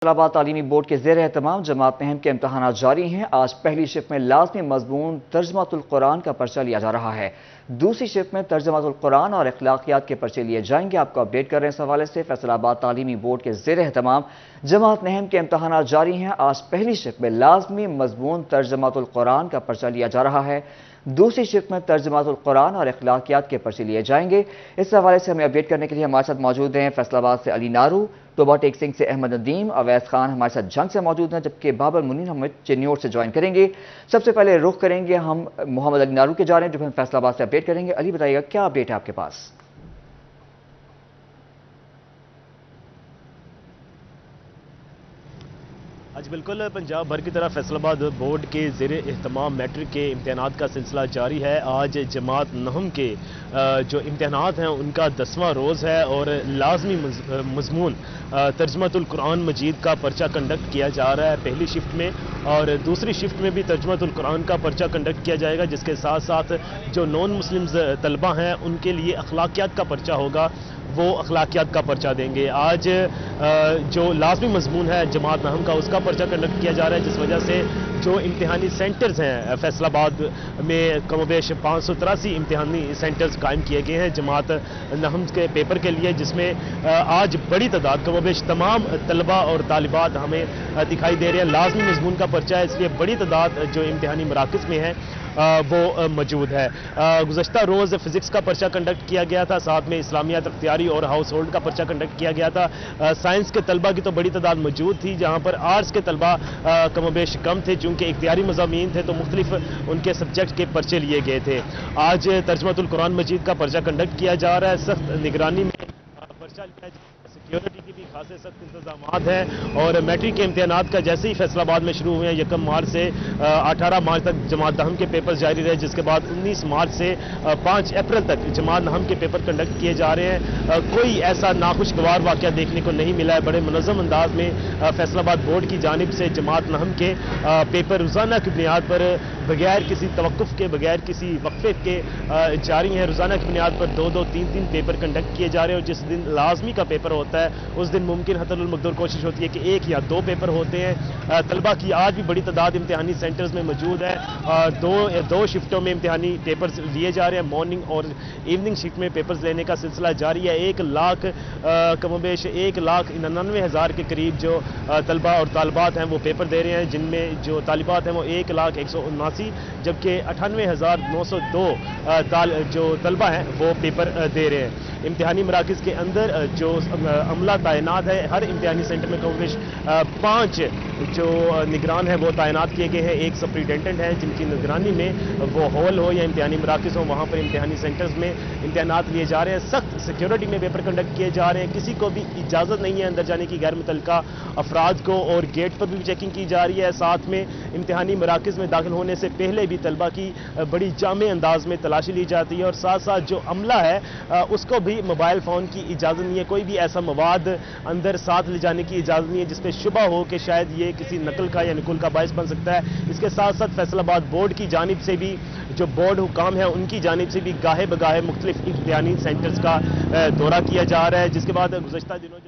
इस्लामाबाद तालीमी बोर्ड के ज़ेर एहतमाम जमात नहम के इम्तहानात जारी हैं। आज पहली शिफ्ट में लाज़मी मज़मून तर्जमातुल कुरान का पर्चा लिया जा रहा है। दूसरी शिफ्ट में तर्जमातुल कुरान और अखलाकियात के पर्चे लिए जाएंगे। आपको अपडेट कर रहे हैं इस हवाले से। फैसलाबाद तालीमी बोर्ड के ज़ेर एहतमाम जमात नहम के इम्तहानात जारी हैं। आज पहली शिफ्ट में लाज़मी मज़मून तर्जमातुल कुरान का पर्चा लिया जा रहा है। दूसरी शिफ्ट में तर्जमातुल कुरान और अखलाकियात के पर्चे लिए जाएंगे। इस हवाले से हमें अपडेट करने के लिए हमारे साथ मौजूद हैं फैसलाबाद से अली नारू, टोबा टेक सिंह से अहमद नदीम, अवैस खान हमारे साथ जंग से मौजूद हैं, जबकि बाबर मुनीर हमें चिन्योर से ज्वाइन करेंगे। सबसे पहले रुख करेंगे हम मोहम्मद अली नारू के जा रहे हैं जो हम फैसलाबाद से अपडेट करेंगे। अली बताइएगा क्या अपडेट है आपके पास? आज बिल्कुल पंजाब भर की तरह फैसलाबाद बोर्ड के ज़ेरे एहतमाम मैट्रिक के इम्तहानात का सिलसिला जारी है। आज जमात नहम के जो इम्तहानात हैं उनका 10वां रोज़ है और लाजमी मज़मून तर्जमातुल कुरान मजीद का पर्चा कंडक्ट किया जा रहा है पहली शिफ्ट में, और दूसरी शिफ्ट में भी तर्जमातुल कुरान का पर्चा कंडक्ट किया जाएगा, जिसके साथ साथ जो नॉन मुस्लिम तलबा हैं उनके लिए अखलाकियात का पर्चा होगा, वो अखलाकियात का पर्चा देंगे। आज जो लाजमी मजमून है जमात नहम का उसका पर्चा कंडक्ट किया जा रहा है, जिस वजह से जो इम्तिहानी सेंटर्स हैं फैसलाबाद में कमोबेश 583 इम्तिहानी सेंटर्स कायम किए गए हैं जमात नहम के पेपर के लिए, जिसमें आज बड़ी तादाद कमोबेश तमाम तलबा और तालिबात हमें दिखाई दे रहे हैं। लाजमी मजमून का पर्चा है, इसलिए बड़ी तादाद जो इम्तिहानी मराकज़ में है वो मौजूद है। गुज़श्ता रोज़ फ़िज़िक्स का पर्चा कंडक्ट किया गया था, साथ में इस्लामियात अख्तियारी और हाउस होल्ड का पर्चा कंडक्ट किया गया था। साइंस के तलबा की तो बड़ी तादाद मौजूद थी, जहाँ पर आर्ट्स के तलबा कमोबेश कम थे, चूँकि इख्तियारी मज़ामीन थे तो मुख्तलिफ उनके सब्जेक्ट के पर्चे लिए गए थे। आज तर्जमातुल कुरान मजीद का पर्चा कंडक्ट किया जा रहा है। सख्त निगरानी में पर्चा लिया जाए, सिक्योरिटी की भी खासे सख्त इंतजामात हैं, और मैट्रिक के इम्तहानात का जैसे ही फैसलाबाद में शुरू हुए हैं 1 मार्च से 18 मार्च तक जमात नहम के पेपर जारी रहे, जिसके बाद 19 मार्च से 5 अप्रैल तक जमात नहम के पेपर कंडक्ट किए जा रहे हैं। कोई ऐसा नाखुशगवार वाक़या देखने को नहीं मिला है। बड़े मुनज़्ज़म अंदाज में फैसलाबाद बोर्ड की जानिब से जमात नहम के पेपर रोज़ाना की बुनियाद पर बगैर किसी तवक्कुफ़ के, बगैर किसी वक्फे के जारी हैं। रोज़ाना की बुनियाद पर 2-2, 3-3 पेपर कंडक्ट किए जा रहे हैं, और जिस दिन लाजमी का पेपर होता है उस दिन मुमकिन हतल मकदूर कोशिश होती है कि 1 या 2 पेपर होते हैं। तलबा की आज भी बड़ी तादाद इम्तिहानी सेंटर्स में मौजूद है, और दो शिफ्टों में इम्तिहानी पेपर्स लिए जा रहे हैं। मॉर्निंग और इवनिंग शिफ्ट में पेपर्स लेने का सिलसिला जारी है। 1 लाख कमोबेश 1,99,000 के करीब जो तलबा और तालिबात हैं वो पेपर दे रहे हैं, जिनमें जो तालिबात हैं वो 1,179, जबकि 98,902 जो तलबा हैं वो पेपर दे रहे हैं। इम्तिहानी मराकज़ के अंदर जो अमला तैनात है, हर इम्तिहानी सेंटर में कमोबेश 5 जो निगरान हैं वो तैनात किए गए हैं। 1 सुपरिटेंडेंट है जिनकी निगरानी में वो हॉल हो या इम्तिहानी मराकज़ हो, वहाँ पर इम्तिहानी सेंटर्स में इम्तिहानात लिए जा रहे हैं। सख्त सिक्योरिटी में पेपर कंडक्ट किए जा रहे हैं। किसी को भी इजाज़त नहीं है अंदर जाने की गैर मुतल्लिका अफराद को, और गेट पर भी चेकिंग की जा रही है। साथ में इम्तिहानी मराकज़ में दाखिल होने से पहले भी तलबा की बड़ी जामे अंदाज में तलाशी ली जाती है, और साथ साथ जो अमला है उसको भी मोबाइल फ़ोन की इजाज़त नहीं है। कोई भी ऐसा मवाद अंदर साथ ले जाने की इजाज़त नहीं है जिसपे शुबा हो कि शायद ये किसी नकल का या निकुल का बायस बन सकता है। इसके साथ साथ फैसलाबाद बोर्ड की जानिब से भी, जो बोर्ड हुकाम है उनकी जानिब से भी गाहे बगाहे मुख्तलिफ इम्तिहानी सेंटर्स का दौरा किया जा रहा है, जिसके बाद गुज़श्ता दिनों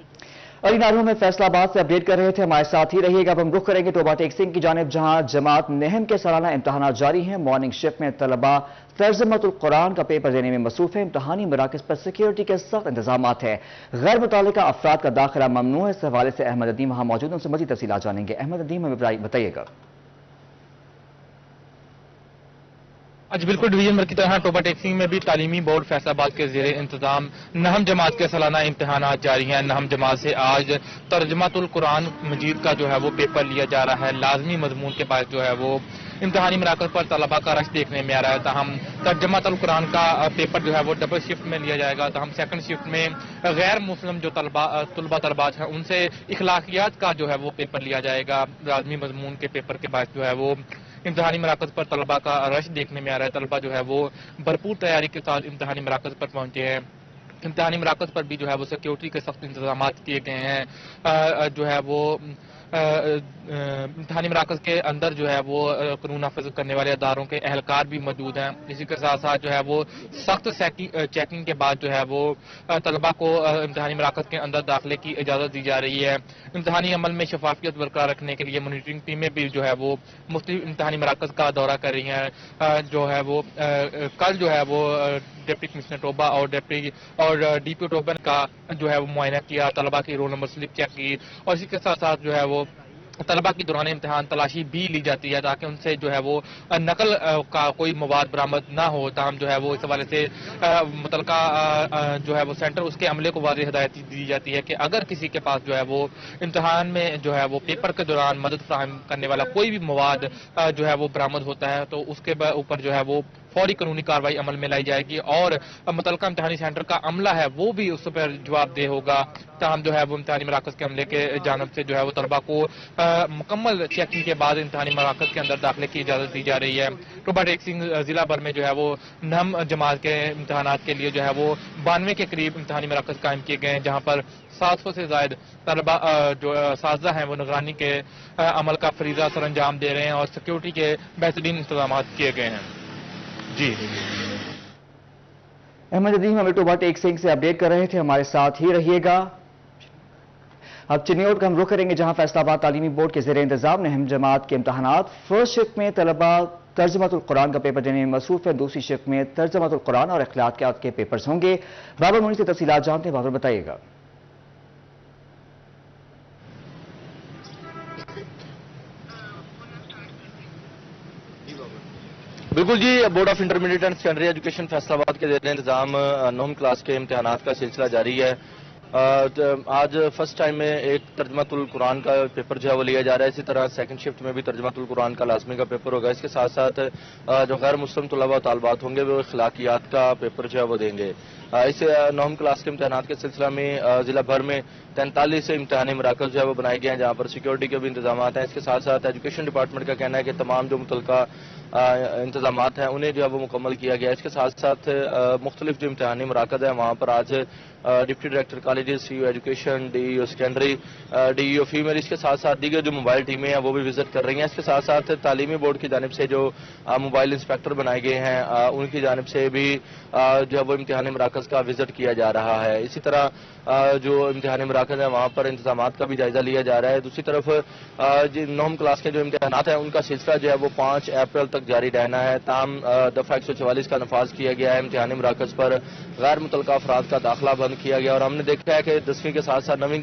अली नारू में फैसलाबाद से अपडेट कर रहे थे, हमारे साथ ही रहिएगा। अब हम रुख करेंगे टोबा टेक सिंह की जानिब, जहां जमात नहम के सालाना इम्तहानात जारी हैं। मॉर्निंग शिफ्ट में तलबा तर्जमातुल कुरान का पेपर देने में मसरूफ है। इम्तहानी मराकज़ पर सिक्योरिटी के सख्त इंतजामात है। गैर मुतल्लिका अफराद का दाखिला ममनू है। इस हवाले से अहमद नदीम वहां मौजूद हैं, उनसे मज़ीद तफसीलात जानेंगे। अहमद नदीम हमें बताइएगा। आज बिल्कुल डिवीजन भर की तरह टोबा टेक सिंह में भी तालीमी बोर्ड फैसलाबाद के ज़ेरे इंतजाम नहम जमात के सालाना इम्तहानात जारी हैं। नहम जमात से आज तर्जमातुल कुरान मजीद का जो है वो पेपर लिया जा रहा है। लाजमी मजमून के पास जो है वो इम्तहानी मराकज़ पर तलबा का रश देखने में आ रहा है। तहम तर्जमातुल कुरान का पेपर जो है वो डबल शिफ्ट में लिया जाएगा। तहम सेकंड शिफ्ट में गैर मुस्लिम जो तलबा तलबात हैं उनसे इखलाकियात का जो है वो पेपर लिया जाएगा। लाजमी मजमून के पेपर के बाद जो है वो इम्तहानी मराकज़ पर तलबा का रश देखने में आ रहा है। तलबा जो है वो भरपूर तैयारी के साथ इम्तहानी मराकज़ पर पहुंचे हैं। इम्तहानी मराकज़ पर भी जो है वो सिक्योरिटी के सख्त इंतजाम किए गए हैं। जो है वो امتحانی مراکز کے اندر جو ہے وہ قانون نافذ کرنے والے اداروں کے اہلکار بھی موجود ہیں. اسی کے ساتھ ساتھ جو ہے وہ سخت چیکنگ کے بعد جو ہے وہ طلبہ کو امتحانی مراکز کے اندر داخلے کی اجازت دی جا رہی ہے. امتحانی عمل میں شفافیت برقرار رکھنے کے لیے مانیٹرنگ ٹیمیں بھی جو ہے وہ مختلف امتحانی مراکز کا دورہ کر رہی ہیں. جو ہے وہ کل جو ہے وہ ڈپٹی کمشنر ٹوبہ اور ڈی پی ٹوبہ کا جو ہے وہ معائنہ کیا, طلبہ کی رول نمبر سلپ چیک کی, اور اسی کے ساتھ ساتھ جو ہے وہ طلبہ کی دوران امتحان تلاشی بھی لی جاتی ہے تاکہ ان سے جو ہے وہ نقل کا کوئی مواد برآمد نہ ہو. تاہم جو ہے وہ اس حوالے سے متعلقہ جو ہے وہ سینٹر اس کے عملے کو واضح ہدایت دی جاتی ہے کہ اگر کسی کے پاس جو ہے وہ امتحان میں جو ہے وہ پیپر کے دوران مدد فراہم کرنے والا کوئی بھی مواد جو ہے وہ برآمد ہوتا ہے تو اس کے اوپر جو ہے وہ فوری قانونی کارروائی عمل میں لائی جائے گی اور متعلقہ امتحانی سینٹر کا عملہ ہے وہ بھی اس پر جواب دہ ہوگا. تاہم جو ہے وہ امتحانی مراکز کے عملے کے جانب سے جو ہے وہ طلبہ کو مکمل چیکنگ کے بعد امتحانی مراکز کے اندر داخلے کی اجازت دی جا رہی ہے. ٹوبہ ٹیکسنگ ضلع بھر میں جو ہے وہ نہم جماعت کے امتحانات کے لیے جو ہے وہ 92 کے قریب امتحانی مراکز قائم کیے گئے ہیں جہاں پر 700 سے زائد طلبہ جو اساتذہ ہیں وہ نگرانی کے عمل کا فریضہ سر انجام دے رہے ہیں اور سیکیورٹی کے بہترین انتظامات کیے گئے ہیں. جی احمد ندیم ہمیں ٹوبہ ٹیکسنگ سے اپڈیٹ کر رہے تھے, ہمارے ساتھ ہی رہیے گا. اب چنیوٹ کا ہم رخ کریں گے جہاں فیصل آباد تعلیمی بورڈ کے زیر انتظام نہم جماعت کے امتحانات فرسٹ شفٹ میں طلبہ ترجمۃ القرآن کا پیپر دینے میں مصروف ہے. دوسری شفٹ میں ترجمۃ القرآن اور اخلاقیات کے پیپرز ہوں گے. بابر منی سے تفصیلات جانتے ہیں. بابر بتائیے گا. بالکل جی, board of intermediate and secondary education Faisalabad کے زیر انتظام 9 کلاس کے امتحانات کا سلسلہ جاری ہے. آج فرسٹ ٹائم میں ایک ترجمۃ القرآن کا پیپر جو ہے وہ لیا جا رہا ہے. اسی طرح سیکنڈ شفٹ میں بھی ترجمۃ القرآن کا لازمی کا پیپر ہوگا. اس کے ساتھ ساتھ جو غیر مسلم طلباء و طالبات ہوں گے وہ اخلاقیات کا پیپر جو ہے وہ دیں گے. اس 9 کلاس کے امتحانات کے سلسلہ میں ضلع بھر میں 43 امتحانی مراکز جو ہے وہ بنائے گئے ہیں جہاں پر سیکیورٹی کے بھی انتظامات ہیں. اس کے ساتھ ساتھ ایجوکیشن ڈپارٹمنٹ کا کہنا ہے کہ تمام جو متعلقہ انتظامات ہیں انہیں جو ہے وہ مکمل کیا گیا. اس کے ساتھ ساتھ مختلف جو امتحانی مراکز ہیں وہاں پر آج ڈپٹی ڈائریکٹر کالجز, سی او ایجوکیشن, ڈی ای او سیکنڈری, ڈی ای او فیمیل, اس کے ساتھ ساتھ دیگر جو موبائل ٹیمیں ہیں وہ بھی وزٹ کر رہی ہیں. اس کے ساتھ ساتھ تعلیمی بورڈ کی جانب سے جو موبائل انسپیکٹر بنائے گئے ہیں ان کی جانب سے بھی جو ہے وہ امتحانی مراکز کا وزٹ کیا جا رہا ہے. اسی طرح جو امتحانی مراکز ہیں وہاں پر انتظامات کا بھی جائزہ لیا جا رہا ہے. دوسری طرف 9 کلاس کے جو امتحانات ہیں ان کا سلسلہ جو ہے وہ 5 اپریل تک جاری رہنا ہے. تاہم دفعہ 144 کا نفاذ کیا گیا ہے. امتحانی مراکز پر غیر متعلقہ افراد کا داخلہ بند کیا گیا اور ہم نے دیکھا ہے کہ 10ویں کے ساتھ ساتھ 9ویں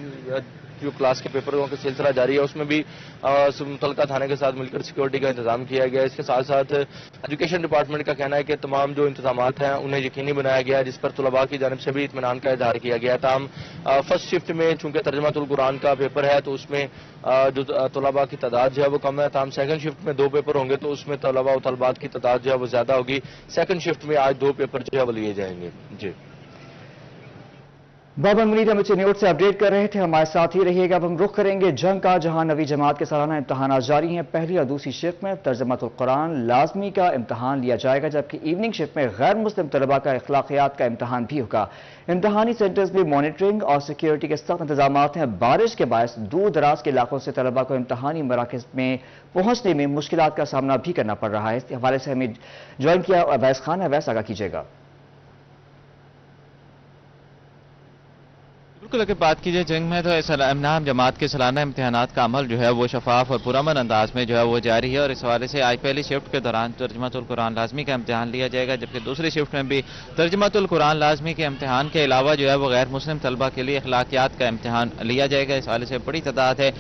جو کلاس کے پیپروں کا سلسلہ جاری ہے اس میں بھی متعلقہ تھانے کے ساتھ مل کر سیکیورٹی کا انتظام کیا گیا. اس کے ساتھ ساتھ ایجوکیشن ڈپارٹمنٹ کا کہنا ہے کہ تمام جو انتظامات ہیں انہیں یقینی بنایا گیا ہے جس پر طلباء کی جانب سے بھی اطمینان کا اظہار کیا گیا ہے. تاہم فرسٹ شفٹ میں چونکہ ترجمۃ القرآن کا پیپر ہے تو اس میں جو طلباء کی تعداد جو ہے وہ کم ہے. تاہم سیکنڈ شفٹ میں 2 پیپر ہوں گے تو اس میں طلباء و طالبات کی تعداد جو ہے وہ زیادہ ہوگی. سیکنڈ شفٹ میں آج 2 پیپر جو ہے وہ لیے جائیں گے. جی بابر منیر ہمیں چنیوٹ سے اپڈیٹ کر رہے تھے, ہمارے ساتھ ہی رہیے گا. اب ہم رخ کریں گے جنگ کا جہاں 9ویں جماعت کے سالانہ امتحانات جاری ہیں. پہلی اور دوسری شفٹ میں ترجمۃ القرآن لازمی کا امتحان لیا جائے گا جبکہ ایوننگ شفٹ میں غیر مسلم طلباء کا اخلاقیات کا امتحان بھی ہوگا. امتحانی سینٹرز میں مانیٹرنگ اور سیکیورٹی کے سخت انتظامات ہیں. بارش کے باعث دور دراز کے علاقوں سے طلباء کو امتحانی مراکز میں پہنچنے میں مشکلات کا سامنا بھی کرنا پڑ رہا ہے. اس حوالے سے ہمیں جوائن کیا اویس خان. اویس آگاہ کیجیے گا. بالکل اگر بات کیجیے جنگ میں تو نہم جماعت کے سالانہ امتحانات کا عمل جو ہے وہ شفاف اور پرامن انداز میں جو ہے وہ جاری ہے اور اس حوالے سے آج پہلی شفٹ کے دوران ترجمۃ القرآن لازمی کا امتحان لیا جائے گا جبکہ دوسری شفٹ میں بھی ترجمۃ القرآن لازمی کے امتحان کے علاوہ جو ہے وہ غیر مسلم طلبہ کے لیے اخلاقیات کا امتحان لیا جائے گا. اس حوالے سے بڑی تعداد ہے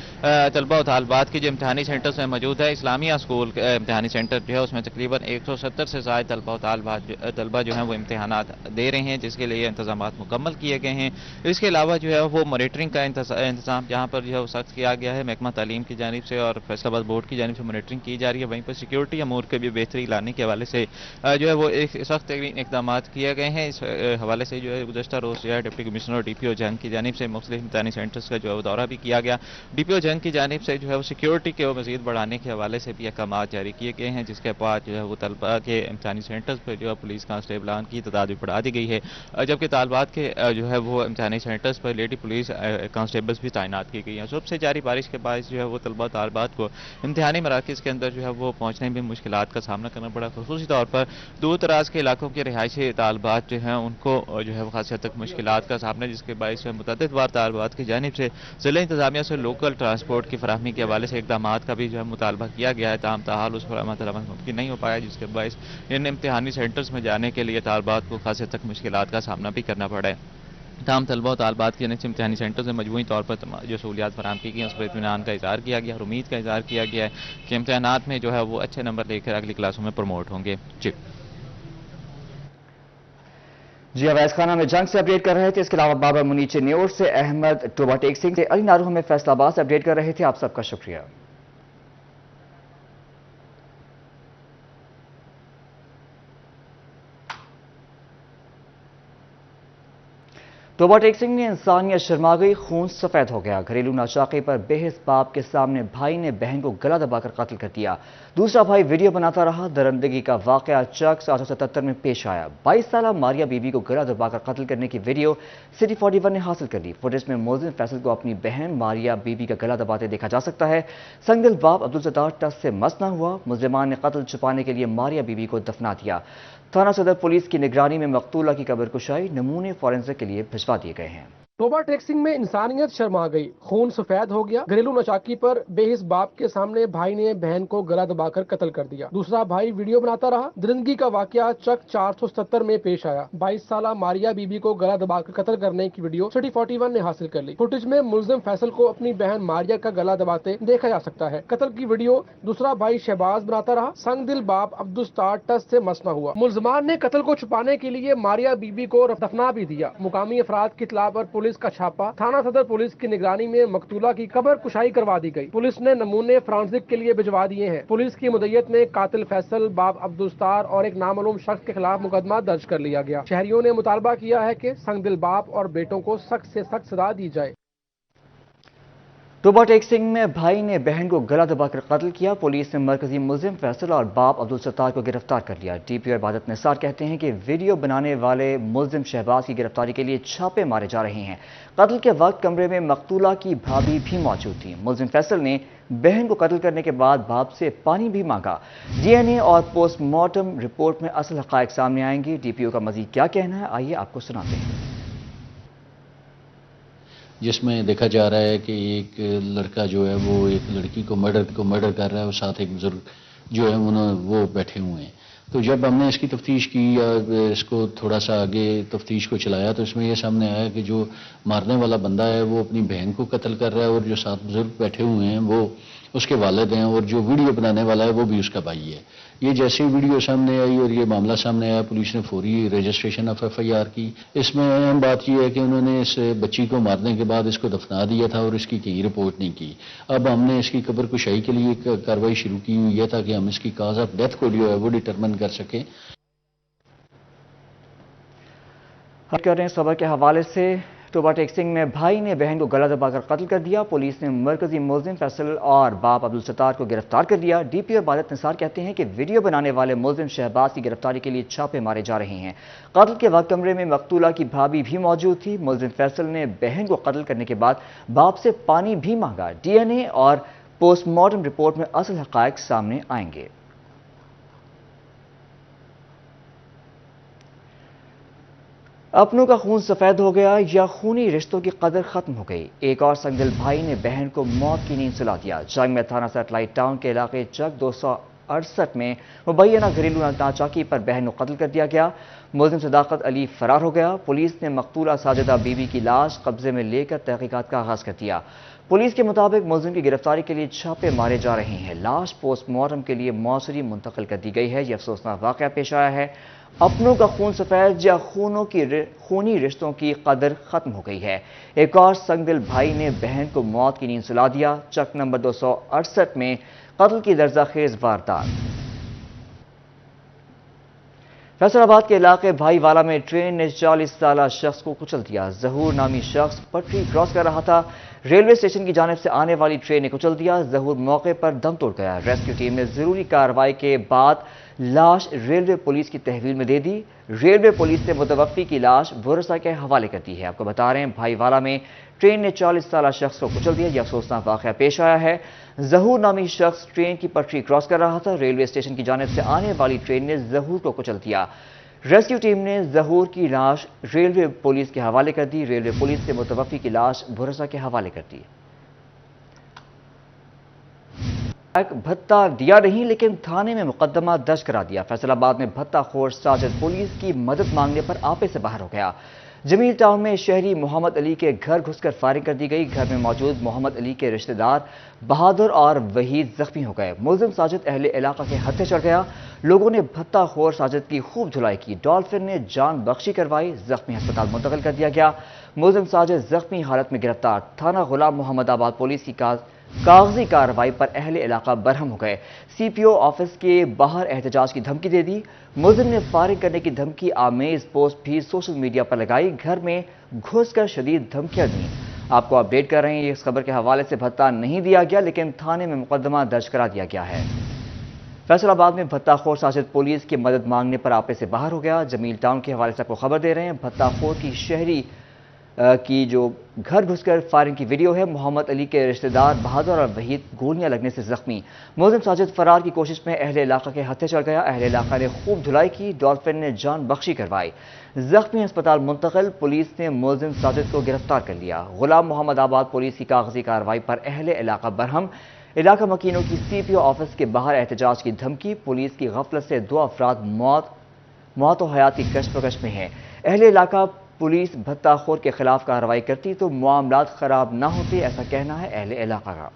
طلبہ و طالبات کی جو امتحانی سینٹرز میں موجود ہے. اسلامیہ اسکول امتحانی سینٹر جو ہے اس میں تقریباً 170 سے زائد طلبہ و طالبات جو ہیں وہ امتحانات دے رہے ہیں جس کے لیے انتظامات مکمل کیے گئے ہیں. اس کے علاوہ جو ہے وہ مانیٹرنگ کا انتظام جہاں پر جو ہے وہ سخت کیا گیا ہے. محکمہ تعلیم کی جانب سے اور فیصل آباد بورڈ کی جانب سے مانیٹرنگ کی جا رہی ہے. وہیں پر سیکیورٹی امور کے بھی بہتری لانے کے حوالے سے جو ہے وہ ایک سخت اقدامات کیے گئے ہیں. اس حوالے سے جو ہے گزشتہ روز جو ہے ڈپٹی کمشنر اور ڈی پی او جنگ کی جانب سے مختلف امتحانی سینٹرز کا جو ہے وہ دورہ بھی کیا گیا. ڈی پی او جنگ کی جانب سے جو ہے وہ سیکیورٹی کے مزید بڑھانے کے حوالے سے بھی احکامات جاری کیے گئے ہیں جس کے بعد جو ہے وہ طلباء کے امتحانی سینٹرز پر جو ہے پولیس کانسٹیبلان کی تعداد بھی بڑھا دی گئی ہے جبکہ طالبات کے جو ہے وہ امتحانی سینٹرز پر पर लेडी पुलिस कांस्टेबल्स भी तैनात की गई हैं। सुबह से जारी बारिश के बायस जो है वो तलबा तालबात को इम्तिहानी मराकज़ के अंदर जो है वो पहुँचने में मुश्किलात का सामना करना पड़ा। खुसूसी तौर पर दूर दराज के इलाकों के रिहायशी तालबात जो हैं उनको जो है वो खासी हद तक मुश्किलात का सामना, जिसके बायस मुतअद्दिद बार तालबात की जानिब से ज़िला इंतज़ामिया से लोकल ट्रांसपोर्ट की फराहमी के हवाले से इक़दाम का भी जो है मुतालबा किया गया है। ताहम ताहाल उस पर अमल मुमकिन नहीं हो पाया, जिसके बायस इन इम्तिहानी सेंटर्स में जाने के लिए तालबात को खासी हद तक मुश्किलात का सामना भी करना पड़ा है। तमाम तलबा और तालबात की जानिब से इम्तिहानी सेंटर से मजमूई तौर पर जो सहूलियात फराहम की गई उस पर इत्मीनान का इज़हार किया गया और उम्मीद का इज़हार किया गया है कि इम्तिहानात में जो है वो अच्छे नंबर लेकर अगली क्लासों में प्रमोट होंगे। जी अवैस खाना में जंग से अपडेट कर रहे थे। इसके अलावा बाबर मुनीचे न्यूज़ से अहमद टोबा टेक सिंह से अली नारू हमें फैसलाबाद से अपडेट कर रहे थे। आप सबका शुक्रिया। टोबा टेक सिंह ने इंसानियत शर्मा गई, खून सफेद हो गया। घरेलू नाचाकी पर बेहिस बाप के सामने भाई ने बहन को गला दबाकर कत्ल कर दिया। दूसरा भाई वीडियो बनाता रहा। दरिंदगी का वाकया चक 777 में पेश आया। 22 साल मारिया बीबी को गला दबाकर कत्ल करने की वीडियो सिटी 41 ने हासिल कर ली। फुटेज में मुल्जिम फैसल को अपनी बहन मारिया बीबी का गला दबाते देखा जा सकता है। संगदिल बाप अब्दुल सत्तार टस से मस न हुआ। मुल्जिमान ने कत्ल छुपाने के लिए मारिया बीबी को दफना दिया। थाना सदर पुलिस की निगरानी में मकतूला की कब्र कुशाई नमूने फॉरेंसिक के लिए भिजवा दिए गए हैं। टोबा टेक सिंह में इंसानियत शर्मा गई, खून सफेद हो गया। घरेलू नचाकी पर बेहिस बाप के सामने भाई ने बहन को गला दबाकर कत्ल कर दिया। दूसरा भाई वीडियो बनाता रहा। दरिंदगी का वाकया चक 477 में पेश आया। 22 साल मारिया बीबी को गला दबाकर कत्ल करने की वीडियो सिटी 41 ने हासिल कर ली। फुटेज में मुल्जिम फैसल को अपनी बहन मारिया का गला दबाते देखा जा सकता है। कत्ल की वीडियो दूसरा भाई शहबाज बनाता रहा। संगदिल बाप अब्दुल सत्तार टस से मस न हुआ। मुल्जिमान ने कत्ल को छुपाने के लिए मारिया बीबी को दफना भी दिया। मुकामी अफराद की इत्तला पर पुलिस का छापा। थाना सदर पुलिस की निगरानी में मकतूला की कब्र कुशाई करवा दी गई। पुलिस ने नमूने फॉरेंसिक के लिए भिजवा दिए हैं। पुलिस की मुद्दत में कातिल फैसल बाप अब्दुल सत्तार और एक नामालूम शख्स के खिलाफ मुकदमा दर्ज कर लिया गया। शहरियों ने मुतालबा किया है कि संगदिल बाप और बेटों को सख्त से सख्त सजा दी जाए। टोबा टेक सिंह में भाई ने बहन को गला दबाकर कत्ल किया। पुलिस ने मरकजी मुल्जिम फैसल और बाप अब्दुल सत्तार को गिरफ्तार कर लिया। डीपीओ इबादत निसार कहते हैं कि वीडियो बनाने वाले मुल्जिम शहबाज की गिरफ्तारी के लिए छापे मारे जा रहे हैं। कत्ल के वक्त कमरे में मकतूला की भाभी भी मौजूद थी। मुल्जिम फैसल ने बहन को कत्ल करने के बाद बाप से पानी भी मांगा। डीएनए और पोस्टमार्टम रिपोर्ट में असल हकायक सामने आएंगी। डीपीओ का मजीद क्या कहना है, आइए आपको सुनाते हैं। जिसमें देखा जा रहा है कि एक लड़का जो है वो एक लड़की को मर्डर कर रहा है और साथ एक बुजुर्ग जो है वो बैठे हुए हैं। तो जब हमने इसकी तफ्तीश की या इसको थोड़ा सा आगे तफ्तीश को चलाया तो इसमें यह सामने आया कि जो मारने वाला बंदा है वो अपनी बहन को कत्ल कर रहा है और जो साथ बुजुर्ग बैठे हुए हैं वो उसके वालिद हैं और जो वीडियो बनाने वाला है वो भी उसका भाई है। ये जैसे ही वीडियो सामने आई और ये मामला सामने आया, पुलिस ने फौरी रजिस्ट्रेशन ऑफ FIR की। इसमें अहम बात यह है कि उन्होंने इस बच्ची को मारने के बाद इसको दफना दिया था और इसकी कहीं रिपोर्ट नहीं की। अब हमने इसकी कब्र कुशाई के लिए कार्रवाई शुरू की हुई है ताकि हम इसकी काज ऑफ डेथ को जो है वो डिटरमिन कर सकें। कर रहे हैं खबर के हवाले से। टोबा टेक सिंह में भाई ने बहन को गला दबाकर कत्ल कर दिया। पुलिस ने मरकजी मुल्जिम फैसल और बाप अब्दुल सत्तार को गिरफ्तार कर लिया। डीपीओ इबादत निसार कहते हैं कि वीडियो बनाने वाले मुल्जिम शहबाज की गिरफ्तारी के लिए छापे मारे जा रहे हैं। कत्ल के वक्त कमरे में मकतूला की भाभी भी मौजूद थी। मुल्जिम फैसल ने बहन को कत्ल करने के बाद बाप से पानी भी मांगा। डीएनए और पोस्टमार्टम रिपोर्ट में असल हकायक सामने आएंगे। अपनों का खून सफेद हो गया या खूनी रिश्तों की कदर खत्म हो गई। एक और संगदिल भाई ने बहन को मौत की नींद सुला दिया। जंग में थाना सैटेलाइट टाउन के इलाके चक 268 में मुबैना घरेलू नाचाकी पर बहन को कत्ल कर दिया गया। मुल्जिम सदाकत अली फरार हो गया। पुलिस ने मकतूला साजिदा बीबी की लाश कब्जे में लेकर तहकीकात का आगाज कर दिया। पुलिस के मुताबिक मुल्जिम की गिरफ्तारी के लिए छापे मारे जा रहे हैं। लाश पोस्टमार्टम के लिए मौसरी मुंतकिल कर दी गई है। यह अफसोसनाक वाकया पेश आया है। अपनों का खून सफेद या खूनी रिश्तों की कदर खत्म हो गई है। एक और संगदिल भाई ने बहन को मौत की नींद सुला दिया। चक नंबर 268 में कत्ल की दर्जाखेज वारदात। फैसलाबाद के इलाके भाईवाला में ट्रेन ने 40 साल शख्स को कुचल दिया। जहूर नामी शख्स पटरी क्रॉस कर रहा था। रेलवे स्टेशन की जानिब से आने वाली ट्रेन ने कुचल दिया। जहूर मौके पर दम तोड़ गया। रेस्क्यू टीम ने जरूरी कार्रवाई के बाद لاش ریلوے پولیس کی تحویل میں دے دی۔ ریلوے پولیس نے متوفی کی لاش ورثاء کے حوالے کر دی ہے۔ آپ کو بتا رہے ہیں بھائی والا میں ٹرین نے 40 سالہ شخص کو کچل دیا۔ یہ افسوسناک واقعہ پیش آیا ہے۔ ظہور نامی شخص ٹرین کی پٹری کراس کر رہا تھا۔ ریلوے اسٹیشن کی جانب سے آنے والی ٹرین نے ظہور کو کچل دیا۔ ریسکیو ٹیم نے ظہور کی لاش ریلوے پولیس کے حوالے کر دی۔ ریلوے پولیس نے متوفی کی لاش ورثاء کے حوالے کر دی۔ بھتہ دیا نہیں لیکن تھانے میں مقدمہ درج کرا دیا۔ فیصل آباد میں بھتہ خور ساجد پولیس کی مدد مانگنے پر آپے سے باہر ہو گیا۔ جمیل ٹاؤن میں شہری محمد علی کے گھر گھس کر فائرنگ کر دی گئی۔ گھر میں موجود محمد علی کے رشتہ دار بہادر اور وحید زخمی ہو گئے۔ ملزم ساجد اہل علاقہ کے ہتھے چڑھ گیا۔ لوگوں نے بھتہ خور ساجد کی خوب دھلائی کی۔ ڈالفن نے جان بخشی کروائی۔ زخمی ہسپتال منتقل کر دیا گیا۔ ملزم ساجد زخمی حالت میں گرفتار۔ تھانہ غلام محمد آباد پولیس کی کاغذی کارروائی پر اہل علاقہ برہم ہو گئے۔ سی پی او آفس کے باہر احتجاج کی دھمکی دے دی۔ ملزم نے فائرنگ کرنے کی دھمکی آمیز پوسٹ بھی سوشل میڈیا پر لگائی۔ گھر میں گھس کر شدید دھمکیاں دیں۔ آپ کو اپڈیٹ کر رہے ہیں، اس خبر کے حوالے سے بھتہ نہیں دیا گیا لیکن تھانے میں مقدمہ درج کرا دیا گیا ہے۔ فیصل آباد میں بھتہ خور ساجد پولیس کی مدد مانگنے پر آپے سے باہر ہو گیا۔ جمیل ٹاؤن کے حوالے سے آپ کو خبر دے رہے ہیں۔ بھتہ خور کی شہری کی جو گھر گھس کر فائرنگ کی ویڈیو ہے۔ محمد علی کے رشتہ دار بہادر اور وحید گولیاں لگنے سے زخمی۔ ملزم ساجد فرار کی کوشش میں اہل علاقہ کے ہتھے چڑھ گیا۔ اہل علاقہ نے خوب دھلائی کی۔ ڈالفن نے جان بخشی کروائی۔ زخمی ہسپتال منتقل۔ پولیس نے ملزم ساجد کو گرفتار کر لیا۔ غلام محمد آباد پولیس کی کاغذی کارروائی پر اہل علاقہ برہم۔ علاقہ مکینوں کی سی پی او آفس کے باہر احتجاج کی دھمکی۔ پولیس کی غفلت سے 2 افراد موت و حیات کی کشمکش میں ہیں۔ اہل علاقہ پولیس بھتہ خور کے خلاف کارروائی کرتی تو معاملات خراب نہ ہوتے، ایسا کہنا ہے اہل علاقہ کا۔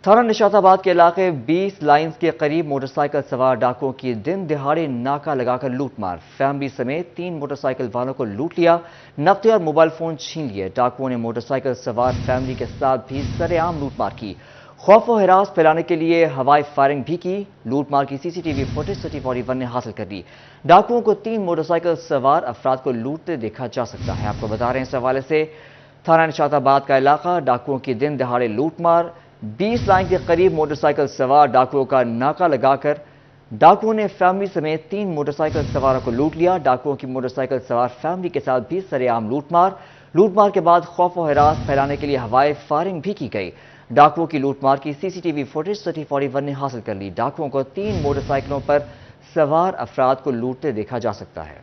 تھانہ نشاط آباد کے علاقے 20 لائنز کے قریب موٹر سائیکل سوار ڈاکوؤں کی دن دہاڑے ناکہ لگا کر لوٹ مار۔ فیملی سمیت 3 موٹر سائیکل والوں کو لوٹ لیا۔ نقدی اور موبائل فون چھین لیے۔ ڈاکوؤں نے موٹر سائیکل سوار فیملی کے ساتھ بھی سرے عام لوٹ مار کی۔ خوف و ہراس پھیلانے کے لیے ہوائی فائرنگ بھی کی۔ لوٹ مار کی C C T V footage city 41 نے حاصل کر لی۔ ڈاکوؤں کو 3 موٹر سائیکل سوار افراد کو لوٹتے دیکھا جا سکتا ہے۔ آپ کو بتا رہے ہیں اس حوالے سے تھانہ نشاط آباد کا علاقہ ڈاکوؤں کی دن دہاڑے لوٹ مار۔ 20 لائن کے قریب موٹر سائیکل سوار ڈاکوؤں کا ناکہ لگا کر ڈاکوؤں نے فیملی سمیت 3 موٹر سائیکل سواروں کو لوٹ لیا۔ ڈاکوؤں کی موٹر سائیکل سوار فیملی کے ساتھ بھی سرے عام لوٹ مار کے بعد خوف و ہراس پھیلانے کے لیے ہوائی فائرنگ بھی کی گئی۔ ڈاکوؤں کی لوٹ مار کی C C T V footage city 41 نے حاصل کر لی۔ ڈاکوؤں کو 3 موٹر سائیکلوں پر سوار افراد کو لوٹتے دیکھا جا سکتا ہے۔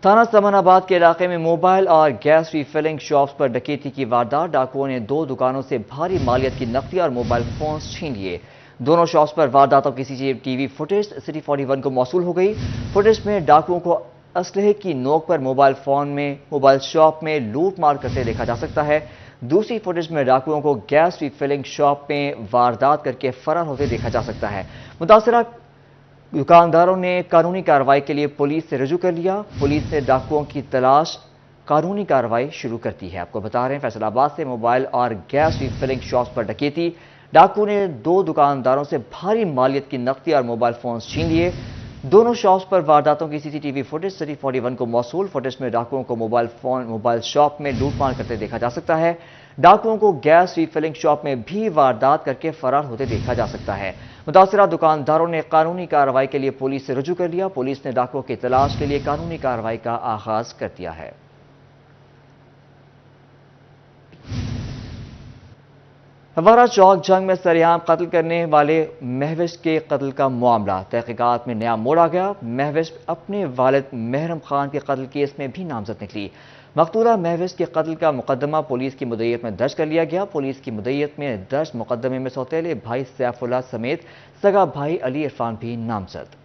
تھانہ سمن آباد کے علاقے میں موبائل اور گیس ریفلنگ شاپس پر ڈکیتی کی واردات۔ ڈاکوؤں نے 2 دکانوں سے بھاری مالیت کی نقدی اور موبائل فونز چھین لیے۔ دونوں شاپس پر وارداتوں کی C C T V footage city 41 کو موصول ہو گئی۔ فوٹیج میں ڈاکوؤں کو اسلحے کی نوک پر موبائل شاپ میں لوٹ مار کرتے دیکھا جا سکتا ہے۔ دوسری فوٹیج میں ڈاکوؤں کو گیس ریفلنگ شاپ میں واردات کر کے فرار ہوتے دیکھا جا سکتا ہے۔ متاثرہ دکانداروں نے قانونی کارروائی کے لیے پولیس سے رجوع کر لیا۔ پولیس نے ڈاکوؤں کی تلاش قانونی کارروائی شروع کر دی ہے۔ آپ کو بتا رہے ہیں فیصل آباد سے موبائل اور گیس ریفلنگ شاپس پر ڈکیتی۔ ڈاکوؤں نے 2 دکانداروں سے بھاری مالیت کی نقدی اور موبائل فونز چھین لیے۔ دونوں شاپس پر وارداتوں کی C C T V footage city 41 کو موصول۔ فوٹیج میں ڈاکوؤں کو موبائل شاپ میں لوٹ مار کرتے دیکھا جا سکتا ہے۔ ڈاکوؤں کو گیس ریفلنگ شاپ میں بھی واردات کر کے فرار ہوتے دیکھا جا سکتا ہے۔ متاثرہ دکانداروں نے قانونی کارروائی کے لیے پولیس سے رجوع کر لیا۔ پولیس نے ڈاکوؤں کی تلاش کے لیے قانونی کارروائی کا آغاز کر دیا ہے۔ ہمارا چوک جنگ میں سریعام قتل کرنے والے مہوش کے قتل کا معاملہ تحقیقات میں نیا موڑ آ گیا۔ مہوش اپنے والد محرم خان کے قتل کیس میں بھی نامزد نکلی۔ مقتولہ مہوش کے قتل کا مقدمہ پولیس کی مدعیت میں درج کر لیا گیا۔ پولیس کی مدعیت میں درج مقدمے میں سوتیلے بھائی سیف اللہ سمیت سگا بھائی علی عرفان بھی نامزد۔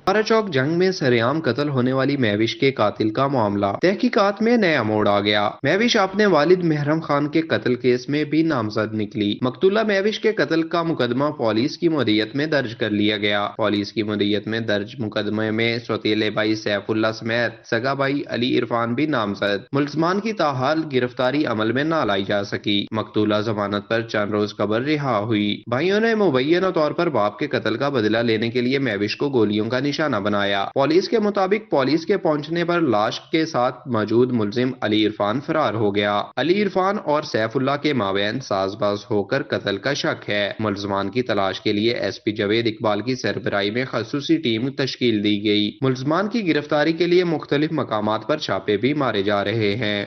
ہمارا چوک جنگ میں سریعام قتل ہونے والی مہوش کے قاتل کا معاملہ تحقیقات میں نیا موڑ آ گیا۔ مہوش اپنے والد محرم خان کے قتل کیس میں بھی نامزد نکلی۔ مقتولہ مہوش کے قتل کا مقدمہ پولیس کی مدعیت میں درج کر لیا گیا۔ پولیس کی مدعیت میں درج مقدمے میں سوتیلے بھائی سیف اللہ سمیت سگا بھائی علی عرفان بھی نامزد۔ ملزمان کی تاحال گرفتاری عمل میں نہ لائی جا سکی۔ مقتولہ ضمانت پر چند روز قبل رہا ہوئی۔ بھائیوں نے مبینہ طور پر باپ کے قتل کا بدلہ لینے کے لیے مہوش کو گولیوں کا निशाना बनाया। पुलिस के मुताबिक पुलिस के पहुंचने पर लाश के साथ मौजूद मुलजिम अली इरफान फरार हो गया। अली इरफान और सैफुल्लाह के माबैन साजबाज होकर कत्ल का शक है। मुलजमान की तलाश के लिए एसपी जावेद इकबाल की सरबराही में खसूसी टीम तश्कील दी गई। मुलजमान की गिरफ्तारी के लिए मुख्तलिफ मकामात पर छापे भी मारे जा रहे हैं।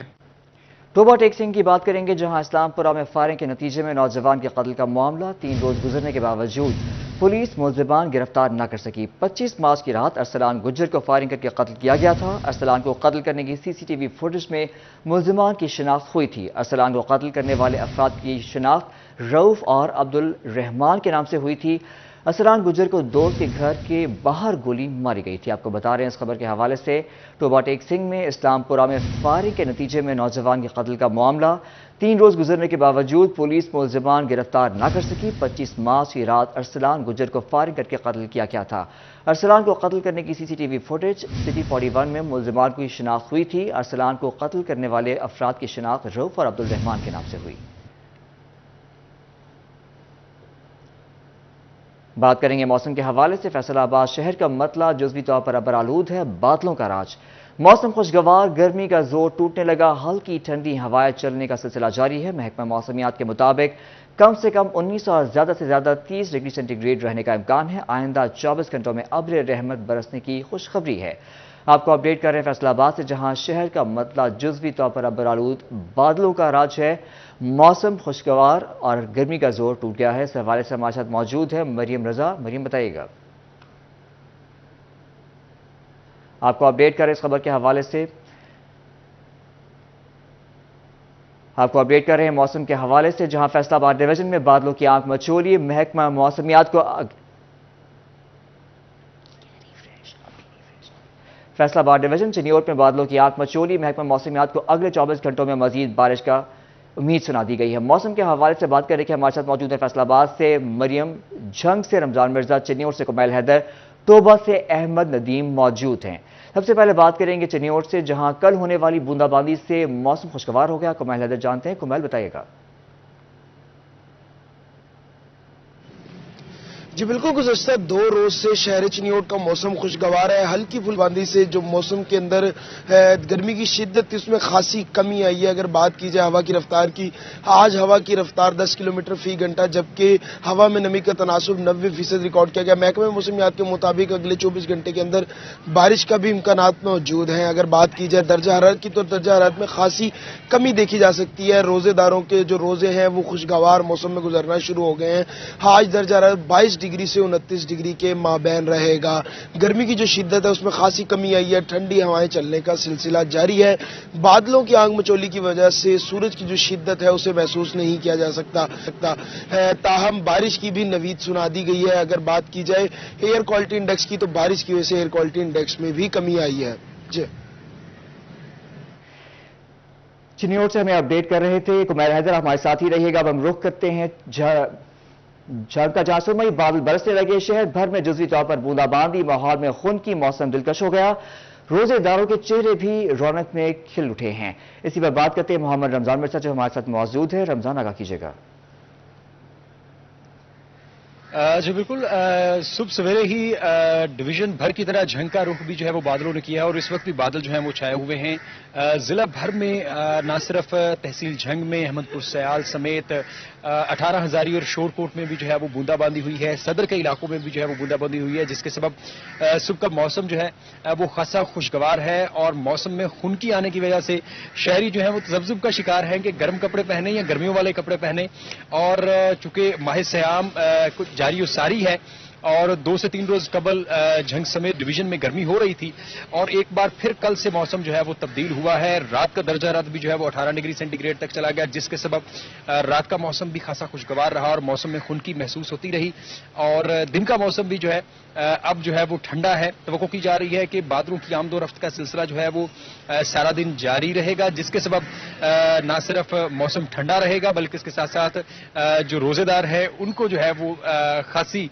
टोबा टेक्सिंग की बात करेंगे, जहां इस्लामपुरा में फायरिंग के नतीजे में नौजवान के कत्ल का मामला। 3 रोज गुजरने के बावजूद पुलिस मुलजिमान गिरफ्तार न कर सकी। 25 मार्च की रात अरसलान गुज्जर को फायरिंग करके कत्ल किया गया था। अरसलान को कत्ल करने की सीसीटीवी फुटेज में मुलजिमान की शिनाख्त हुई थी। अरसलान को कत्ल करने वाले अफराद की शिनाख्त रऊफ और अब्दुल रहमान के नाम से हुई थी। अरसलान गुज्जर को दोस्त के घर के बाहर गोली मारी गई थी। आपको बता रहे हैं इस खबर के हवाले से, टोबा टेक्सिंग में इस्लामपुरा में फायरिंग के नतीजे में नौजवान के कत्ल का मामला। 3 रोज गुजरने के बावजूद पुलिस मुलजिमान गिरफ्तार न कर सकी। 25 मार्च की रात अरसलान गुज्जर को फायरिंग करके कत्ल किया गया था। अरसलान को कत्ल करने की सीसीटीवी फुटेज सिटी 41 में मुलजिमान की शिनाख्त हुई थी। अरसलान को कत्ल करने वाले अफराद की शिनाख्त रऊफ और अब्दुल रहमान के नाम से हुई। बात करेंगे मौसम के हवाले से। फैसलाबाद शहर का मतला जुज़वी तौर पर अबर आलूद है, बादलों का राज। मौसम खुशगवार, गर्मी का जोर टूटने लगा, हल्की ठंडी हवाएं चलने का सिलसिला जारी है। महकमा मौसमियात के मुताबिक कम से कम 19 और ज़्यादा से ज़्यादा 30 डिग्री सेंटीग्रेड रहने का इम्कान है। आइंदा 24 घंटों में अब्र रहमत बरसने की खुशखबरी है। आपको अपडेट कर रहे हैं फैसलाबाद से, जहां शहर का मतला जुज़वी तौर पर अबर आलूद, बादलों का राज है। मौसम खुशगवार और गर्मी का जोर टूट गया है। इस हवाले से हमारे साथ मौजूद है मरियम रजा। मरियम, बताइएगा। आपको अपडेट करें इस खबर के हवाले से। आपको अपडेट कर रहे हैं मौसम के हवाले से, जहां फैसलाबाद डिवीजन में बादलों की आंख मचोली। महकमा मौसमियात को फैसलाबाद डिवीजन चिन्योट में बादलों की आंख मचोली। महकमा मौसमियात को अगले 24 घंटों में मजीद बारिश का उम्मीद सुना दी गई है। मौसम के हवाले से बात करें कि हमारे साथ मौजूद है फैसलाबाद से मरियम, झंग से रमजान मिर्जा, चिन्योट से कुमैल हैदर, तोबा से अहमद नदीम मौजूद हैं। सबसे पहले बात करेंगे चिन्योट से, जहां कल होने वाली बूंदाबांदी से मौसम खुशगवार हो गया। कुमैल हैदर जानते हैं। कुमैल, बताइएगा। जी बिल्कुल, गुज़श्ता 2 रोज से शहर चिन्योट का मौसम खुशगवार है। हल्की फुलबांदी से जो मौसम के अंदर गर्मी की शिद्दत थी उसमें खासी कमी आई है। अगर बात की जाए हवा की रफ्तार की, आज हवा की रफ्तार 10 किलोमीटर फी घंटा, जबकि हवा में नमी का तनासुब 90% रिकॉर्ड किया गया। महकमे मौसमियात के मुताबिक अगले 24 घंटे के अंदर बारिश का भी इम्कानात मौजूद हैं। अगर बात की जाए दर्जा हरारत की, तो दर्जा हरारत में खासी कमी देखी जा सकती है। रोजेदारों के जो रोजे हैं वो खुशगवार मौसम में गुजरना शुरू हो गए हैं। आज दर्जा हरारत 22 डिग्री से 29 डिग्री के माबैन रहेगा। गर्मी की जो शिद्दत है उसमें खासी कमी आई है। ठंडी हवाएं चलने का सिलसिला जारी है। बादलों की आंख मचोली की वजह से सूरज की जो शिद्दत है उसे महसूस नहीं किया जा सकता ताहम बारिश की भी नवीद सुना दी गई है। अगर बात की जाए एयर क्वालिटी इंडेक्स की, तो बारिश की वजह से एयर क्वालिटी इंडेक्स में भी कमी आई है। जी, चिन्योट से हमें अपडेट कर रहे थे कुमैल हैदर, हमारे साथ ही रहिएगा। अब हम रुख करते हैं झंग का जासुमई। बादल बरसने लगे, शहर भर में जुज़वी तौर पर बूंदाबांदी, माहौल में खून की मौसम दिलकश हो गया। रोजेदारों के चेहरे भी रौनक में खिल उठे हैं। इसी पर बात करते हैं मोहम्मद रमजान मिर्जा, जो हमारे साथ मौजूद है। रमजान, आगाह कीजिएगा। जी बिल्कुल, सुबह सवेरे ही डिवीजन भर की तरह झंग का रुख भी जो है वो बादलों ने किया, और इस वक्त भी बादल जो है वो छाए हुए हैं। जिला भर में ना सिर्फ तहसील झंग में, अहमदपुर सयाल समेत 18 हजारी और शोरकोट में भी जो है वो बूंदाबांदी हुई है। सदर के इलाकों में भी जो है वो बूंदाबांदी हुई है, जिसके सबब सुबह का मौसम जो है वो खासा खुशगवार है। और मौसम में खुनकी आने की वजह से शहरी जो है वो तजब्जुब का शिकार है कि गर्म कपड़े पहने या गर्मियों वाले कपड़े पहने। और चूंकि माह सयाम कुछ जारी सारी है और 2 से 3 रोज कबल झंग समेत डिवीजन में गर्मी हो रही थी, और एक बार फिर कल से मौसम जो है वो तब्दील हुआ है। रात का दर्जा हरारत भी जो है वो 18 डिग्री सेंटीग्रेड तक चला गया, जिसके सबब रात का मौसम भी खासा खुशगवार रहा और मौसम में खुनकी महसूस होती रही। और दिन का मौसम भी जो है अब जो है वो ठंडा है। तवक्को की जा रही है कि बादलों की आमदोरफ्त का सिलसिला जो है वो सारा दिन जारी रहेगा, जिसके सबब न सिर्फ मौसम ठंडा रहेगा बल्कि इसके साथ साथ जो रोजेदार है उनको जो है वो खासी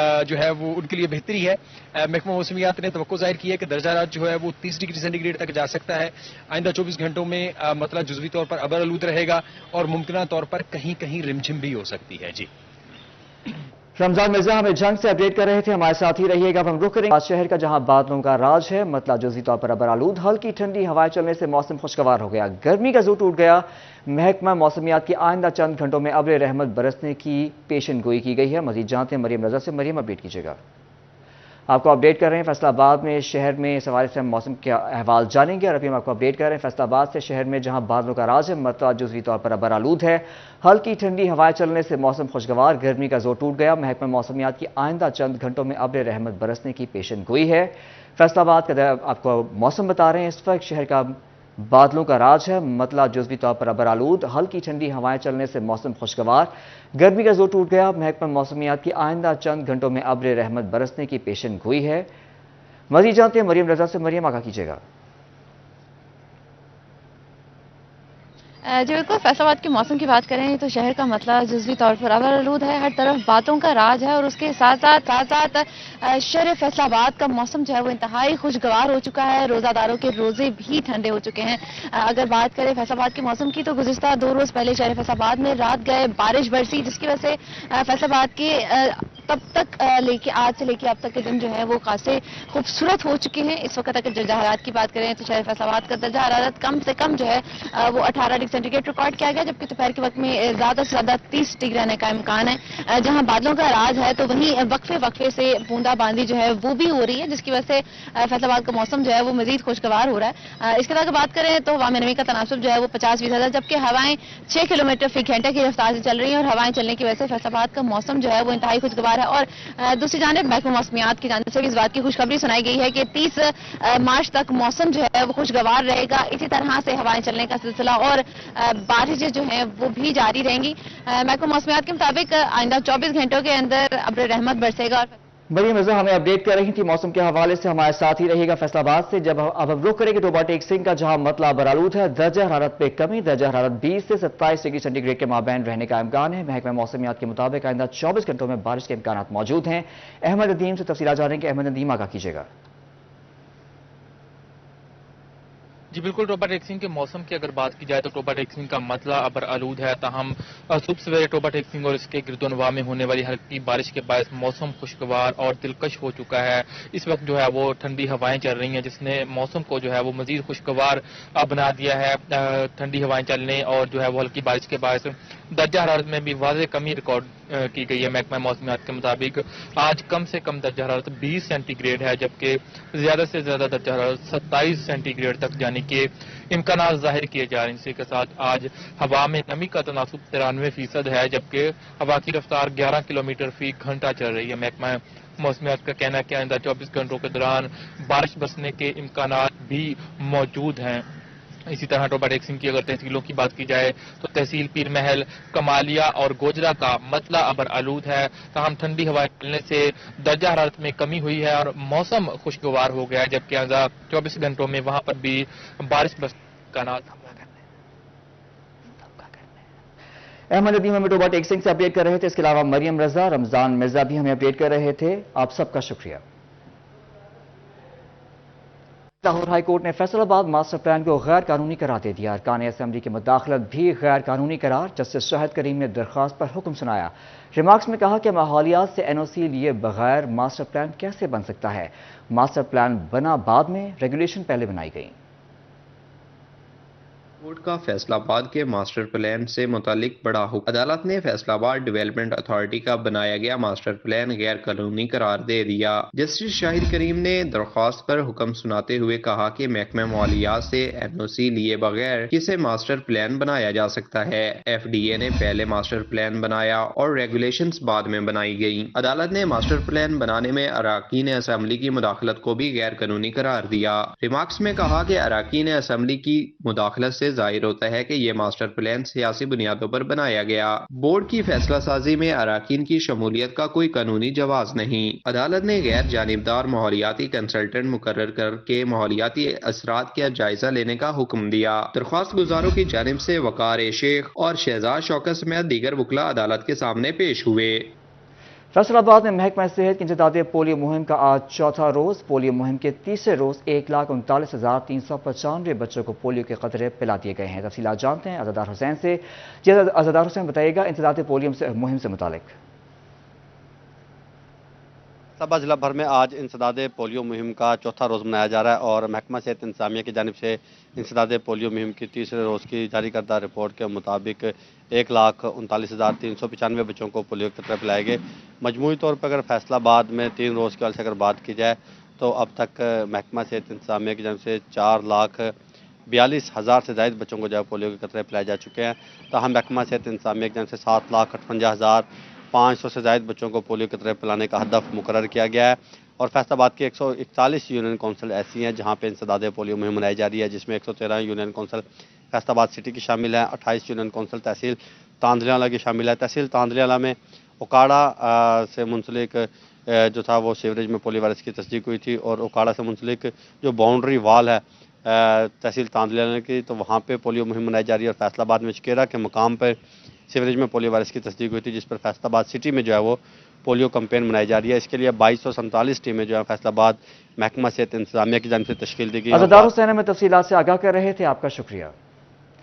जो है वो उनके लिए बेहतरी है। महकमा मौसमियात ने तवक्को जाहिर की है कि दर्जा हरारत जो है वो 30 डिग्री सेंटीग्रेड तक जा सकता है। आइंदा 24 घंटों में मतलब जुज़वी तौर पर अबर आलूद रहेगा और मुमकिना तौर पर कहीं कहीं रिमझिम भी हो सकती है। जी رمضان مرزا ہمیں جنگ سے اپڈیٹ کر رہے تھے، ہمارے ساتھ ہی رہیے گا۔ اب ہم رخ کریں آج شہر کا جہاں بادلوں کا راج ہے، مطلع جزوی طور پر ابرآلود، ہلکی ٹھنڈی ہوائیں چلنے سے موسم خوشگوار ہو گیا، گرمی کا زور ٹوٹ گیا۔ محکمہ موسمیات کی آئندہ چند گھنٹوں میں ابر رحمت برسنے کی پیشن گوئی کی گئی ہے۔ مزید جانتے ہیں مریم رضا سے۔ مریم اپڈیٹ کیجیے گا۔ آپ کو اپڈیٹ کر رہے ہیں فیصل آباد میں شہر میں اس حوالے سے ہم موسم کا احوال جانیں گے، اور ابھی ہم آپ کو اپڈیٹ کر رہے ہیں فیصل آباد سے شہر میں جہاں بادلوں کا راج ہے، مطلع جزوی طور پر ابرآلود ہے، ہلکی ٹھنڈی ہوائیں چلنے سے موسم خوشگوار، گرمی کا زور ٹوٹ گیا۔ محکمہ موسمیات کی آئندہ چند گھنٹوں میں ابر رحمت برسنے کی پیشن گوئی ہے۔ فیصل آباد کا آپ کو موسم بتا رہے ہیں، اس وقت شہر کا بادلوں کا راج ہے، مطلع جزوی طور پر ابرآلود، ہلکی ٹھنڈی ہوائیں چلنے سے موسم خوشگوار، گرمی کا زور ٹوٹ گیا۔ محکمہ موسمیات کی آئندہ چند گھنٹوں میں ابر رحمت برسنے کی پیشن گوئی ہے۔ مزید جانتے ہیں مریم رضا سے۔ مریم آگاہ کیجیے گا۔ جی بالکل، فیصل آباد کے موسم کی بات کریں تو شہر کا مطلع جزوی طور پر ابرآلود ہے، ہر طرف باتوں کا راج ہے، اور اس کے ساتھ ساتھ شہر فیصل آباد کا موسم جو ہے وہ انتہائی خوشگوار ہو چکا ہے، روزہ داروں کے روزے بھی ٹھنڈے ہو چکے ہیں۔ اگر بات کریں فیصل آباد کے موسم کی تو گزشتہ 2 روز پہلے شہر فیصل آباد میں رات گئے بارش برسی، جس کی وجہ سے فیصل آباد کے تب تک آج سے لے کے اب تک کے دن جو ہے وہ خاصے خوبصورت ہو چکے ہیں۔ اس وقت اگر درجہ حرارت کی بات کریں تو شہر فیصل آباد کا درجہ حرارت کم سے کم جو ہے وہ 18 ڈگری سینٹی گریڈ ریکارڈ کیا گیا، جبکہ دوپہر کے وقت میں زیادہ سے زیادہ 30 ڈگری رہنے کا امکان ہے۔ جہاں بادلوں کا راج ہے تو وہیں وقفے سے بوندا باندی جو ہے وہ بھی ہو رہی ہے، جس کی وجہ سے فیصل آباد کا موسم جو ہے وہ مزید خوشگوار ہو رہا ہے۔ اس کے بعد بات کریں تو ہوا میں نمی کا تناسب جو ہے وہ 50% ہے، جبکہ ہوائیں 6 کلومیٹر فی گھنٹے کی رفتار سے چل رہی ہیں، اور ہوائیں چلنے کی وجہ سے فیصل آباد کا موسم جو ہے وہ انتہائی خوشگوار ہے۔ اور دوسری جانب محکمہ موسمیات کی جانب سے بھی اس بات کی خوشخبری سنائی گئی ہے کہ 30 مارچ تک موسم جو ہے وہ خوشگوار رہے گا، اسی طرح سے ہوائیں چلنے کا سلسلہ اور بارشیں جو ہیں وہ بھی جاری رہیں گی۔ محکمہ موسمیات کے مطابق آئندہ 24 گھنٹوں کے اندر ابر رحمت برسے گا۔ مریم رضا ہمیں اپڈیٹ کر رہی تھی موسم کے حوالے سے، ہمارے ساتھ ہی رہے گا فیصل آباد سے۔ اب ہم رخ کریں گے ٹوبا ٹیک سنگھ کا، جہاں مطلع ابرآلود ہے، درجہ حرارت پہ کمی، درجہ حرارت 20 سے 27 ڈگری سینٹی گریڈ کے مابین رہنے کا امکان ہے۔ محکمہ موسمیات کے مطابق آئندہ 24 گھنٹوں میں بارش کے امکانات موجود ہیں۔ احمد ندیم سے تفصیلات جانیں گے۔ احمد ندیم آگاہ کیجیے گا۔ جی بالکل، ٹوبا ٹیک سنگھ کے موسم کی اگر بات کی جائے تو ٹوبا ٹیک سنگھ کا مطلع ابرآلود ہے، تاہم صبح سویرے ٹوبا ٹیک سنگھ اور اس کے گرد و نواح میں ہونے والی ہلکی بارش کے باعث موسم خوشگوار اور دلکش ہو چکا ہے۔ اس وقت جو ہے وہ ٹھنڈی ہوائیں چل رہی ہیں، جس نے موسم کو جو ہے وہ مزید خوشگوار بنا دیا ہے۔ ٹھنڈی ہوائیں چلنے اور جو ہے وہ ہلکی بارش کے باعث درجہ حرارت میں بھی واضح کمی ریکارڈ کی گئی ہے۔ محکمہ موسمیات کے مطابق آج کم سے کم درجہ حرارت 20 سینٹی گریڈ ہے، جبکہ زیادہ سے زیادہ درجہ حرارت 27 سینٹی گریڈ تک جانے کے امکانات ظاہر کیے جا رہے ہیں۔ اسی کے ساتھ آج ہوا میں نمی کا تناسب 93% ہے، جبکہ ہوا کی رفتار 11 کلومیٹر فی گھنٹہ چل رہی ہے۔ محکمہ موسمیات کا کہنا ہے کہ آئندہ 24 گھنٹوں کے دوران بارش برسنے کے امکانات بھی موجود ہیں۔ اسی طرح ٹوبا ٹیک سنگھ کی اگر تحصیلوں کی بات کی جائے تو تحصیل پیر محل، کمالیہ اور گوجرا کا مطلع ابرآلود ہے، تاہم ٹھنڈی ہوائیں چلنے سے درجہ حرارت میں کمی ہوئی ہے اور موسم خوشگوار ہو گیا ہے، جبکہ آئندہ 24 گھنٹوں میں وہاں پر بھی بارش برسنے کے امکانات۔ احمد ندیم ہمیں ٹوبا ٹیک سنگھ سے اپڈیٹ کر رہے تھے، اس کے علاوہ مریم رضا، رمضان مرزا بھی ہمیں اپڈیٹ کر رہے تھے۔ آپ سب کا شکریہ۔ لاہور ہائی کورٹ نے فیصل آباد ماسٹر پلان کو غیر قانونی قرار دے دیا۔ ارکان اسمبلی کی مداخلت بھی غیر قانونی قرار، جسٹس شاہد کریم نے درخواست پر حکم سنایا۔ ریمارکس میں کہا کہ ماحولیات سے این او سی لیے بغیر ماسٹر پلان کیسے بن سکتا ہے؟ ماسٹر پلان بنا بعد میں، ریگولیشن پہلے بنائی گئی۔ کورٹ کا فیصل آباد کے ماسٹر پلان سے متعلق بڑا حکم۔ عدالت نے فیصل آباد ڈیولپمنٹ اتھارٹی کا بنایا گیا ماسٹر پلان غیر قانونی قرار دے دیا۔ جسٹس شاہد کریم نے درخواست پر حکم سناتے ہوئے کہا کہ محکمہ ماحولیات سے این او سی لیے بغیر کسے ماسٹر پلان بنایا جا سکتا ہے۔ ایف ڈی اے نے پہلے ماسٹر پلان بنایا اور ریگولیشنز بعد میں بنائی گئی۔ عدالت نے ماسٹر پلان بنانے میں اراکین اسمبلی کی مداخلت کو بھی غیر قانونی قرار دیا۔ ریمارکس میں کہا کہ اراکین اسمبلی کی مداخلت سے ظاہر ہوتا ہے کہ یہ ماسٹر پلان سیاسی بنیادوں پر بنایا گیا۔ بورڈ کی فیصلہ سازی میں اراکین کی شمولیت کا کوئی قانونی جواز نہیں۔ عدالت نے غیر جانبدار ماحولیاتی کنسلٹنٹ مقرر کر کے ماحولیاتی اثرات کا جائزہ لینے کا حکم دیا۔ درخواست گزاروں کی جانب سے وقار شیخ اور شہزاد شوکت سمیت دیگر وکلاء عدالت کے سامنے پیش ہوئے۔ فیصل آباد میں محکمہ صحت کی انسداد پولیو مہم کا آج چوتھا روز۔ پولیو مہم کے تیسرے روز 1,39,395 بچوں کو پولیو کے قطرے پلا دیے گئے ہیں۔ تفصیلات جانتے ہیں عزادار حسین سے۔ جی عزادار حسین بتائیے گا انسداد پولیو مہم سے متعلق۔ फैसलाबाद ज़िला भर में आज इंसदाद पोलियो मुहिम का चौथा रोज़ मनाया जा रहा है और महकमा सेहत इंतजामिया की जानिब से इंसदाद पोलियो मुहिम की तीसरे रोज़ की जारी करदा रिपोर्ट के मुताबिक 1,39,395 बच्चों को पोलियो के कतरे पिलाए गए। मजमूई तौर पर अगर फैसलाबाद में 3 रोज़ के से अगर बात की जाए तो अब तक महकमा सेहत इंतजामिया की जानिब से 4,42,000 से ज़ायद बच्चों को जो है पोलियो के कतरे पिलाए जा चुके हैं। ताहम महकमा सेहत इंतजामिया की जानिब से 7,58,500 से ज़ायद बच्चों को पोलियो के कतरे पिलाने का हदफ मुकर्रर किया गया है। और फैसलाबाद की 141 यूनियन कौंसिल ऐसी हैं जहाँ पे इंसदाद पोलियो मुहिम मनाई जा रही है, जिसमें 113 यूनियन कौंसिल फैसलाबाद सिटी की शामिल है, 28 यूनियन कौंसिल तहसील तांदलियाला की शामिल है। तहसील तांदलियाला में उकाड़ा से मुंसलिक जो था वो सीवरेज में पोलियो वायरस की तस्दीक हुई थी और उकाड़ा से मुंसलिक जो बाउंड्री वाल है तहसील तांदलियाला की, तो वहाँ पे पोलियो मुहिम मनाई जा रही है। और फैसलाबाद में चकेरा के मकाम पर सीवरेज में पोलियो वायरस की तस्दीक हुई थी, जिस पर फैसलाबाद सिटी में जो है वो पोलियो कैंपेन मनाई जा रही है। इसके लिए 2247 टीमें जो है फैसलाबाद महकमा सेहत इंतजामिया की जानिब से तश्कील दी गई। अज़दार हुसैन में तफसीलात से आगाह कर रहे थे, आपका शुक्रिया।